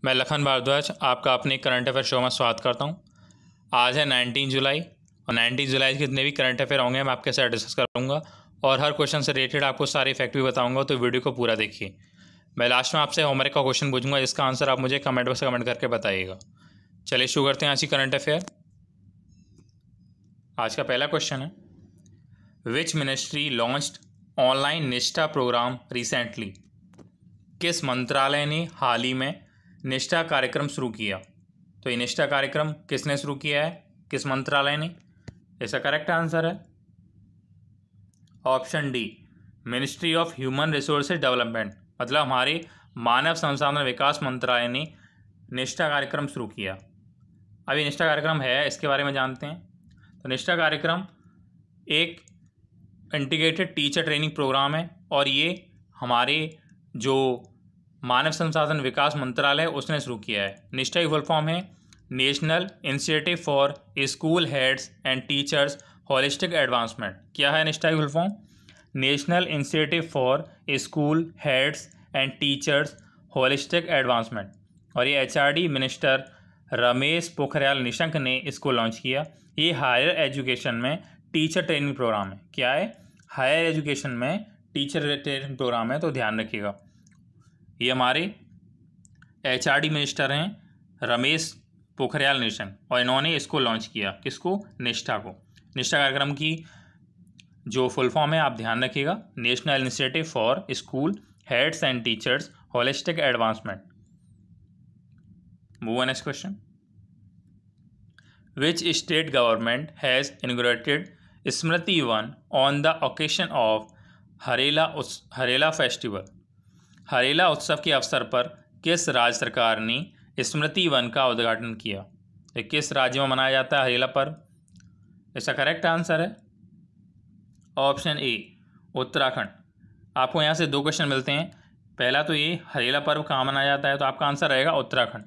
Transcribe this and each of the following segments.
मैं लखन भारद्वाज आपका अपने करंट अफेयर शो में स्वागत करता हूं। आज है 19 जुलाई और 19 जुलाई के जितने भी करंट अफेयर होंगे मैं आपके साथ डिस्कस करूंगा और हर क्वेश्चन से रिलेटेड आपको सारे फैक्ट भी बताऊंगा, तो वीडियो को पूरा देखिए। मैं लास्ट में आपसे होमवर्क का क्वेश्चन पूछूंगा जिसका आंसर आप मुझे कमेंट बॉक्स में कमेंट करके बताइएगा। चलिए शुरू करते हैं आज की करंट अफेयर। आज का पहला क्वेश्चन है, विच मिनिस्ट्री लॉन्च्ड ऑनलाइन निष्ठा प्रोग्राम रिसेंटली? किस मंत्रालय ने हाल ही में निष्ठा कार्यक्रम शुरू किया? तो ये निष्ठा कार्यक्रम किसने शुरू किया है, किस मंत्रालय ने? इसका करेक्ट आंसर है option D, ministry of human resources development. मतलब हमारे मानव संसाधन विकास मंत्रालय ने निष्ठा कार्यक्रम शुरू किया। अभी निष्ठा कार्यक्रम है, इसके बारे में जानते हैं। तो निष्ठा कार्यक्रम एक इंटीग्रेटेड टीचर ट्रेनिंग प्रोग्राम है और ये हमारे जो मानव संसाधन विकास मंत्रालय उसने शुरू किया है। निष्ठा की फुल फॉर्म है national institute for school heads and teachers holistic advancement. क्या है निष्ठा की full form? National institute for school heads and teachers holistic advancement. और ये HRD मिनिस्टर रमेश पोखरियाल निशंक ने इसको लॉन्च किया। ये हायर एजुकेशन में टीचर ट्रेनिंग प्रोग्राम है। क्या है? हायर एजुकेशन में टीचर ट्रेनिंग प्रोग्राम है, तो ध्यान रखिएगा। ये हमारे HRD मिनिस्टर हैं रमेश पोखरियाल निशंक और इन्होंने इसको लॉन्च किया। किसको? निष्ठा को। निष्ठा कार्यक्रम की जो फुल फॉर्म है आप ध्यान रखिएगा, national institute for school heads and teachers holistic advancement. Move on next question. Which state government has inaugurated Smriti one on the occasion of Harela festival? Harela उत्सव के अवसर पर किस राज्य सरकार ने स्मृति वन का उद्घाटन किया? किस राज्य में मनाया जाता है हरेला पर्व? इसका करेक्ट आंसर है ऑप्शन ए, उत्तराखंड। आपको यहाँ से दो क्वेश्चन मिलते हैं। पहला तो ये हरेला पर्व कहाँ मनाया जाता है, तो आपका आंसर रहेगा उत्तराखंड।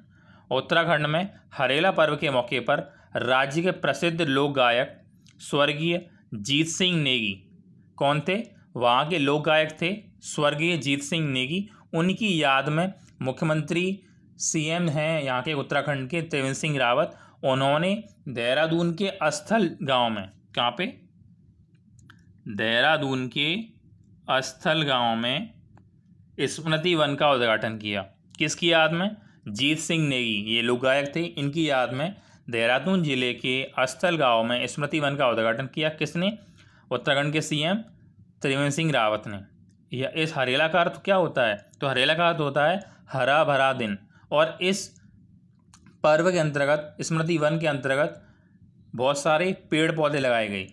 उत्तराखंड में हरेला पर्व के मौके पर राज्य के प्रसिद्ध लोक गायक स्वर्गीय जीत सिंह नेगी, कौन थे? वहाँ के लोक गायक थे स्वर्गीय जीत सिंह नेगी। उनकी याद में मुख्यमंत्री CM हैं यहाँ के उत्तराखंड के त्रिवेंद्र सिंह रावत, उन्होंने देहरादून के अस्थल गांव में, कहाँ पे? देहरादून के अस्थल गांव में स्मृति वन का उद्घाटन किया। किसकी याद में? जीत सिंह नेगी, ये लोक गायक थे, इनकी याद में देहरादून जिले के अस्थल गांव में स्मृति वन का उद्घाटन किया। किसने? उत्तराखंड के CM त्रिवेंद्र सिंह रावत ने। यह इस हरेला का अर्थ क्या होता है? तो हरेला का अर्थ होता है हरा भरा दिन, और इस पर्व के अंतर्गत, स्मृति वन के अंतर्गत बहुत सारे पेड़ पौधे लगाए गए।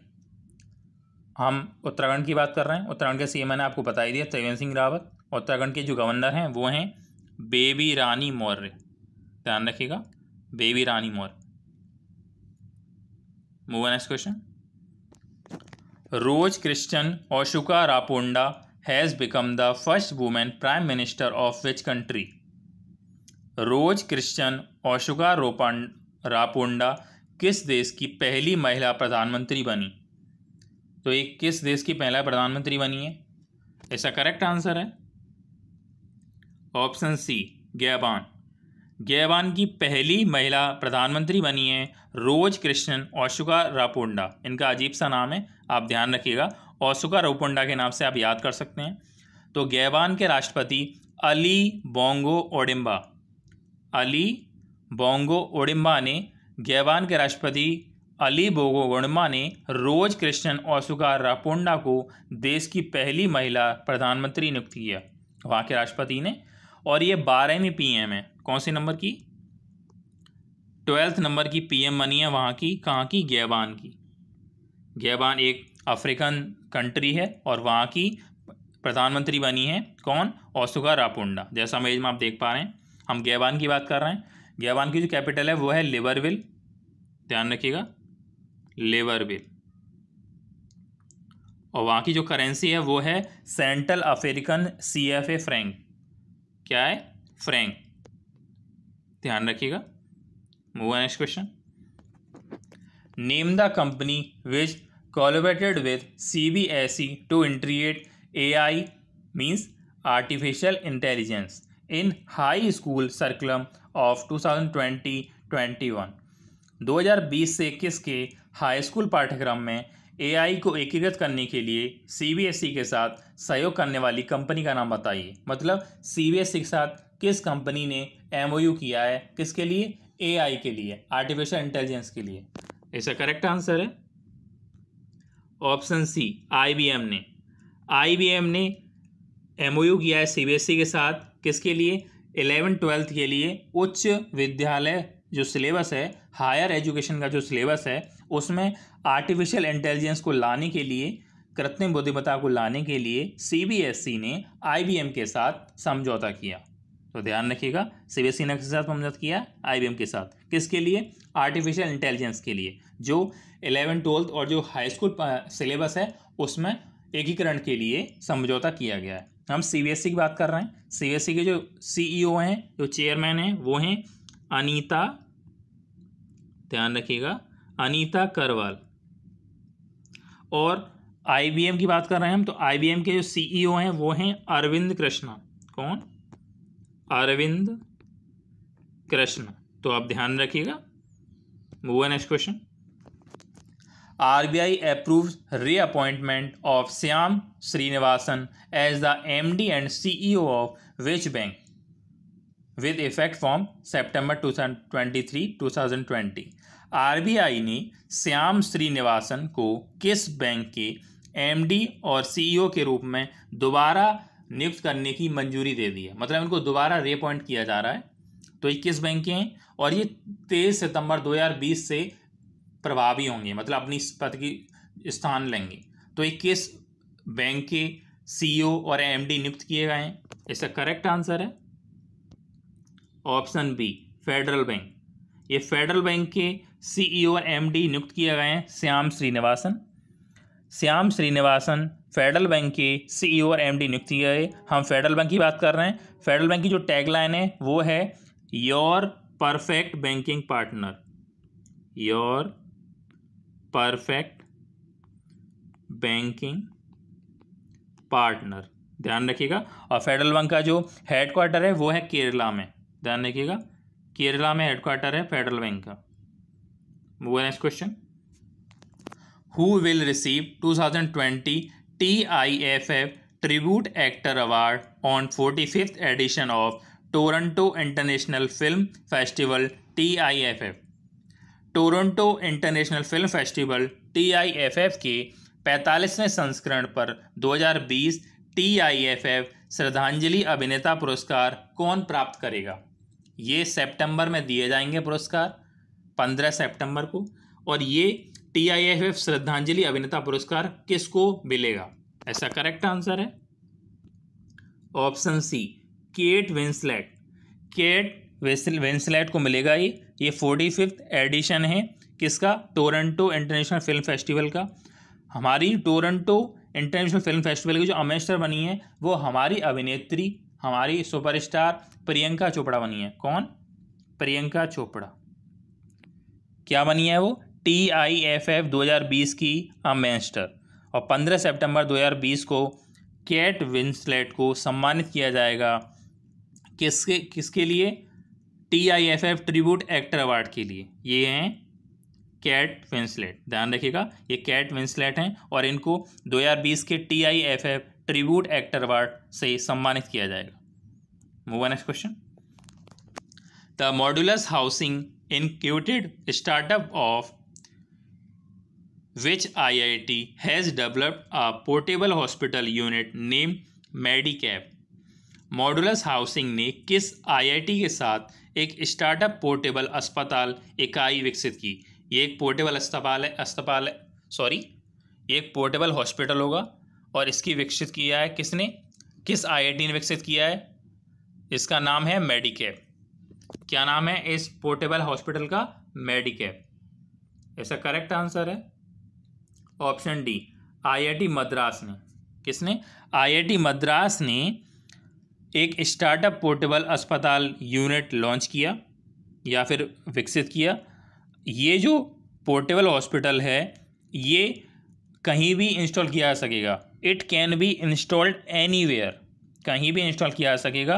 हम उत्तराखंड की बात कर रहे हैं। उत्तराखंड के CM मैंने आपको बता ही दिया, त्रिवेंद्र सिंह रावत। उत्तराखंड के जो गवर्नर हैं वो हैं बेबी रानी मौर्य, ध्यान रखिएगा, Baby Rani Maurya. Move on next question. Rose Christiane Ossouka Raponda has become the first women prime minister of which country? Rose Christiane Ossouka Raponda किस देश की पहली महिला प्रधानमंत्री बनी? तो ये किस देश की पहला प्रधानमंत्री बनी है? इसका करेक्ट आंसर है ऑप्शन सी, गैबान। गैबान की पहली महिला प्रधानमंत्री बनी है रोज क्रिश्चियन ओशुका रापोंडा। इनका अजीब सा नाम है, आप ध्यान रखिएगा। ओशुका रापोंडा के नाम से आप याद कर सकते हैं। तो गैबान के राष्ट्रपति अली बोंगो ओडिम्बा ने गैबान के राष्ट्रपति अली बोंगो ओडिम्बा ने रोज क्रिश्चियन ओशुका रापोंडा को देश की पहली महिला प्रधानमंत्री नियुक्त किया, वहाँ के राष्ट्रपति ने। और ये 12वीं PM है। कौन सी नंबर की? 12th नंबर की PM बनी है वहाँ की। कहाँ की? गैबान की। गैबान एक अफ्रीकन कंट्री है और वहाँ की प्रधानमंत्री बनी है कौन? ओशुका रापोंडा। जैसा इमेज में आप देख पा रहे हैं, हम गैबान की बात कर रहे हैं। गैबान की जो कैपिटल है वो है लिबरविल, ध्यान रखिएगा, लिबरविल। और वहाँ की जो करेंसी है वो है सेंट्रल अफ्रीकन CFA फ्रैंक। क्या है? फ्रैंक, ध्यान रखिएगा। Move on next question. Name the company which collaborated with CBSE to integrate AI means artificial intelligence in high school curriculum of 2020-21। 2020 से 21 के हाई स्कूल पाठ्यक्रम में AI को एकीकृत करने के लिए CBSE के साथ सहयोग करने वाली कंपनी का नाम बताइए। मतलब CBSE के साथ किस कंपनी ने MOU किया है, किसके लिए? AI के लिए, आर्टिफिशियल इंटेलिजेंस के लिए। इसका करेक्ट आंसर है ऑप्शन सी, IBM ने MOU किया है CBSE के साथ, किसके लिए? 11th-12th के लिए उच्च विद्यालय जो सिलेबस है, हायर एजुकेशन का जो सिलेबस है, उसमें आर्टिफिशियल इंटेलिजेंस को लाने के लिए, कृत्रिम बुद्धिमत्ता को लाने के लिए CBSE ने IBM के साथ समझौता किया। तो ध्यान रखिएगा, CBSE ने किसके साथ समझौता किया? IBM के साथ। किसके लिए? आर्टिफिशियल इंटेलिजेंस के लिए, जो 11th-12th और जो हाई स्कूल सिलेबस है उसमें एकीकरण के लिए समझौता किया गया है। हम CBSE की बात कर रहे हैं। CBSE के जो CEO हैं, जो चेयरमैन हैं, वो हैं अनीता, ध्यान रखिएगा, अनीता करवाल। और IBM की बात कर रहे हैं हम, तो IBM के जो CEO हैं वो हैं अरविंद कृष्णा। कौन? अरविंद कृष्णा। तो आप ध्यान रखिएगा। Move next question. RBI approves reappointment of Shyam Srinivasan as the MD and CEO of which bank with effect from September 2023-2020। RBI ने श्याम श्रीनिवासन को किस बैंक के MD और CEO के रूप में दोबारा नियुक्त करने की मंजूरी दे दी है। मतलब इनको दोबारा रीअपॉइंट किया जा रहा है। तो ये किस बैंक के हैं और ये 23 सितंबर 2020 से प्रभावी होंगे, मतलब अपनी पद की स्थान लेंगे। तो ये किस बैंक के CEO और MD नियुक्त किए गए हैं? इसका करेक्ट आंसर है ऑप्शन बी, फेडरल बैंक। ये फेडरल बैंक के CEO और MD नियुक्त किए गए हैं श्याम श्रीनिवासन। श्याम श्रीनिवासन फेडरल बैंक के CEO और MD नियुक्त किए गए। हम फेडरल बैंक की बात कर रहे हैं। फेडरल बैंक की जो टैगलाइन है वो है your perfect banking partner, your perfect banking partner, ध्यान रखिएगा। और फेडरल बैंक का जो हेडक्वार्टर है वो है केरला में, ध्यान रखिएगा, केरला में हेडक्वार्टर है फेडरल बैंक का। Move next question. Who will receive 2020 TIFF tribute actor award on 45th edition of Toronto International Film Festival TIFF। Toronto International Film Festival TIFF के 45वें संस्करण पर 2020 TIFF श्रद्धांजलि अभिनेता पुरस्कार कौन प्राप्त करेगा? ये सितंबर में दिए जाएंगे पुरस्कार, 15 सितंबर को। और ये TIFF श्रद्धांजलि अभिनेता पुरस्कार किसको मिलेगा? ऐसा करेक्ट आंसर है option C, Kate Winslet. Kate Winslet को मिलेगा ये 45th एडिशन है किसका? टोरंटो इंटरनेशनल फिल्म फेस्टिवल का। हमारी टोरंटो इंटरनेशनल फिल्म फेस्टिवल की जो अम्बेसडर बनी है वो हमारी अभिनेत्री, हमारी सुपरस्टार प्रियंका चोपड़ा बनी है। कौन? प्रियंका चोपड़ा। क्या बनी है वो? TIFF 2020 की अम्बेसडर। और 15 सितंबर 2020 को केट विंसलेट को सम्मानित किया जाएगा। किसके लिए? TIFF ट्रिब्यूट एक्टर अवार्ड के लिए। ये हैं केट विंसलेट, ध्यान रखिएगा, ये केट विंसलेट हैं और इनको 2020 के TIFF ट्रिब्यूट एक्टर अवार्ड से सम्मानित किया जाएगा। Move next question. The modulus housing incubated startup of which IIT has developed a portable hospital unit named Medicap। Modulus housing ने किस IIT के साथ एक स्टार्टअप पोर्टेबल अस्पताल इकाई विकसित की? ये एक पोर्टेबल ये एक पोर्टेबल हॉस्पिटल होगा और इसकी विकसित किया है किसने? किस IIT ने विकसित किया है? इसका नाम है मेडिकैप। क्या नाम है इस पोर्टेबल हॉस्पिटल का? मेडिकैप। ऐसा करेक्ट आंसर है ऑप्शन डी, IIT मद्रास ने। किसने? IIT मद्रास ने एक स्टार्टअप पोर्टेबल अस्पताल यूनिट लॉन्च किया या फिर विकसित किया। ये जो पोर्टेबल हॉस्पिटल है ये कहीं भी इंस्टॉल किया जा सकेगा। It can be installed anywhere, कहीं भी इंस्टॉल किया जा सकेगा।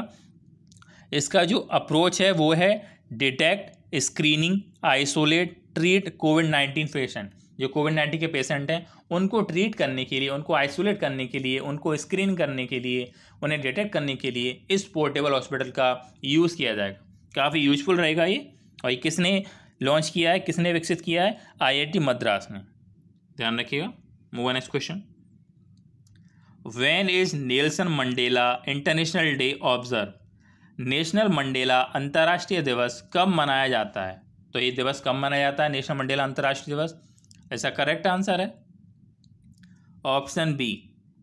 इसका जो अप्रोच है वो है डिटेक्ट, स्क्रीनिंग, आइसोलेट, ट्रीट कोविड-19 पेशेंट। जो कोविड-19 के पेशेंट हैं उनको ट्रीट करने के लिए, उनको आइसोलेट करने के लिए, उनको स्क्रीन करने के लिए, उन्हें डिटेक्ट करने के लिए इस पोर्टेबल हॉस्पिटल का यूज़ किया जाएगा। काफ़ी यूजफुल रहेगा ये। और ये किसने लॉन्च किया है, किसने विकसित किया है? IIT मद्रास ने। ध्यान रखिएगा। Move on next question. When is Nelson Mandela international day observe? National Mandela अंतर्राष्ट्रीय दिवस कब मनाया जाता है? तो ये दिवस कब मनाया जाता है, नेशनल मंडेला अंतर्राष्ट्रीय दिवस? ऐसा करेक्ट आंसर है ऑप्शन बी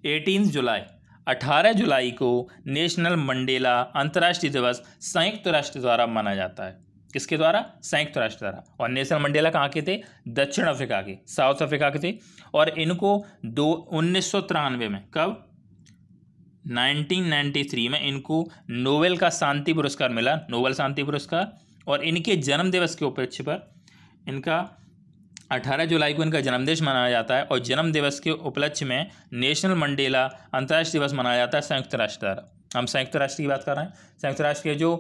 18 जुलाई। 18 जुलाई को नेशनल मंडेला अंतर्राष्ट्रीय दिवस संयुक्त राष्ट्र द्वारा मनाया जाता है। किसके द्वारा? संयुक्त राष्ट्र द्वारा। और नेल्सन मंडेला कहाँ के थे? दक्षिण अफ्रीका के, साउथ अफ्रीका के थे। और इनको 1993 में, कब? 1993 में इनको नोबेल का शांति पुरस्कार मिला, नोबेल शांति पुरस्कार। और इनके जन्म दिवस के उपलक्ष्य पर इनका 18 जुलाई को इनका जन्मदिवस मनाया जाता है। और जन्म दिवस के उपलक्ष्य में नेशनल मंडेला अंतर्राष्ट्रीय दिवस मनाया जाता है संयुक्त राष्ट्र द्वारा। हम संयुक्त राष्ट्र की बात कर रहे हैं। संयुक्त राष्ट्र के जो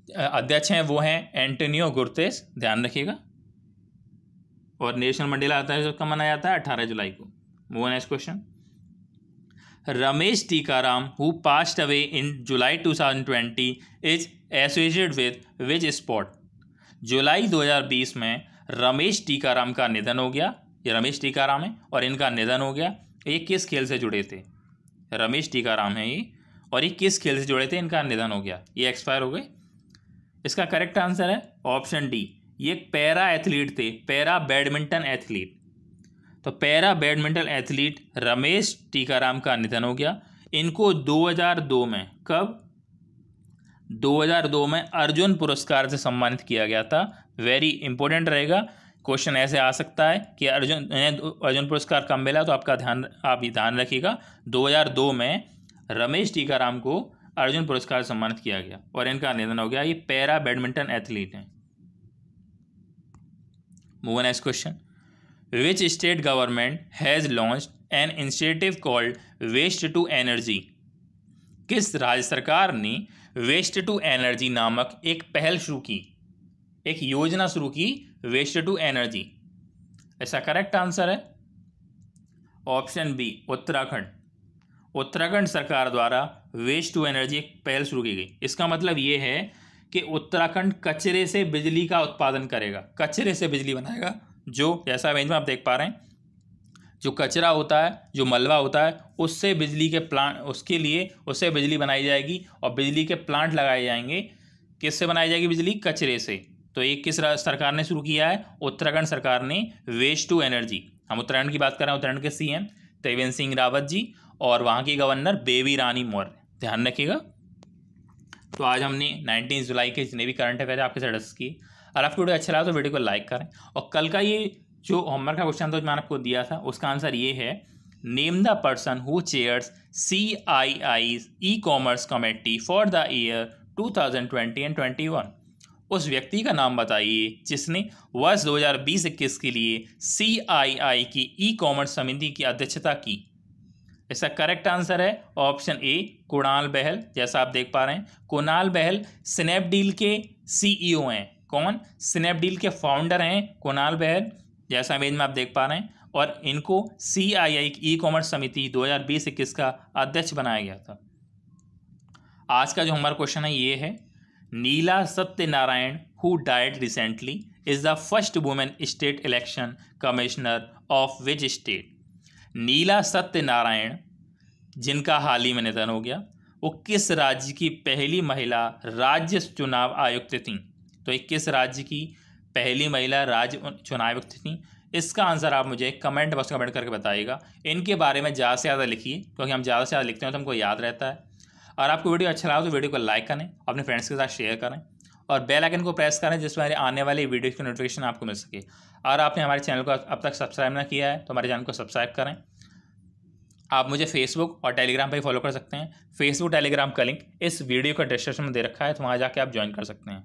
अध्यक्ष हैं वो हैं एंटोनियो गुतेरेस, ध्यान रखिएगा। और नेशनल मंडेला अंतर्राष्ट्रीय दिवस कब मनाया जाता है? 18 जुलाई को। Move on next question. Ramesh Tikaram who passed away in July 2020 is associated with which sport? जुलाई 2020 में रमेश टीकाराम का निधन हो गया। ये रमेश टीकाराम है और इनका निधन हो गया। ये किस खेल से जुड़े थे? रमेश टीकाराम है ये, और ये किस खेल से जुड़े थे? इनका निधन हो गया, ये एक्सपायर हो गए। इसका करेक्ट आंसर है ऑप्शन डी, ये पैरा एथलीट थे, पैरा बैडमिंटन एथलीट। तो para badminton athlete Ramesh Tikaram का निधन हो गया। इनको 2002 में, कब? 2002 में अर्जुन पुरस्कार से सम्मानित किया गया था। वेरी इंपॉर्टेंट रहेगा, क्वेश्चन ऐसे आ सकता है कि अर्जुन पुरस्कार कब मिला, तो आप ध्यान रखिएगा। 2002 में रमेश टीकाराम को अर्जुन पुरस्कार से सम्मानित किया गया और इनका निधन हो गया। ये पैरा बैडमिंटन एथलीट हैं। Move on next question. Which state government has launched an initiative called waste to energy? किस राज्य सरकार ने वेस्ट टू एनर्जी नामक एक पहल शुरू की, एक योजना शुरू की, वेस्ट टू एनर्जी? ऐसा करेक्ट आंसर है ऑप्शन बी, उत्तराखंड। उत्तराखंड सरकार द्वारा वेस्ट टू एनर्जी एक पहल शुरू की गई। इसका मतलब ये है कि उत्तराखंड कचरे से बिजली का उत्पादन करेगा, कचरे से बिजली बनाएगा। जो जैसा इमेज में आप देख पा रहे हैं, जो कचरा होता है, जो मलबा होता है, उससे बिजली के प्लांट, उससे बिजली बनाई जाएगी और बिजली के प्लांट लगाए जाएंगे। किससे बनाई जाएगी बिजली? कचरे से। तो एक किस सरकार ने शुरू किया है? उत्तराखंड सरकार ने वेस्ट टू एनर्जी। हम उत्तराखंड की बात कर रहे हैं, उत्तराखंड के CM त्रिवेंद्र सिंह रावत जी और वहाँ की गवर्नर बेबी रानी मौर्य, ध्यान रखिएगा। तो आज हमने 19 जुलाई के जितने भी करंट अफेयर आपके साथ डिस्कस की। अगर आपको वीडियो अच्छा लगा तो वीडियो को लाइक करें। और कल का ये जो होमवर्क का क्वेश्चन था जो मैंने आपको दिया था, उसका आंसर ये है, name the person who chairs CII's e-commerce committee for the year 2020 and 21। उस व्यक्ति का नाम बताइए जिसने वर्ष 2020-21 के लिए CII की ई-कॉमर्स समिति की अध्यक्षता की। इसका करेक्ट आंसर है ऑप्शन ए, कुणाल बहल। जैसा आप देख पा रहे हैं, कुणाल बहल स्नैपडील के CEO हैं। कौन? स्नैपडील के फाउंडर हैं कुणाल बहल, जैसा इमेज में आप देख पा रहे हैं। और इनको CII की ई-कॉमर्स समिति 2020-21 का अध्यक्ष बनाया गया था। आज का जो हमारा क्वेश्चन है ये है, Neela Satyanarayan who died recently is the first women state election commissioner of which state? Neela Satyanarayan जिनका हाल ही में निधन हो गया, वो किस राज्य की पहली महिला राज्य चुनाव आयुक्त थी? तो ये किस राज्य की पहली महिला राज्य चुनाव आयुक्त थी? इसका आंसर आप मुझे कमेंट बॉक्स में कमेंट करके बताइएगा। इनके बारे में ज़्यादा से ज़्यादा लिखिए, क्योंकि हम ज़्यादा से ज़्यादा लिखते हैं तो हमको याद रहता है। और आपको वीडियो अच्छा लगा तो वीडियो को लाइक करें, अपने फ्रेंड्स के साथ शेयर करें और बेल आइकन को प्रेस करें जिसमें हमारे आने वाली वीडियो की नोटिफिकेशन आपको मिल सके। और आपने हमारे चैनल को अब तक सब्सक्राइब ना किया है तो हमारे चैनल को सब्सक्राइब करें। आप मुझे फेसबुक और टेलीग्राम पर फॉलो कर सकते हैं। फेसबुक टेलीग्राम का लिंक इस वीडियो का डिस्क्रिप्शन में दे रखा है, तो वहाँ जाके आप ज्वाइन कर सकते हैं।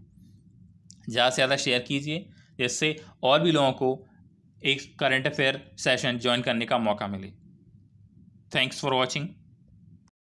ज़्यादा से ज़्यादा शेयर कीजिए जिससे और भी लोगों को एक करंट अफेयर सेशन ज्वाइन करने का मौका मिले। Thanks for watching.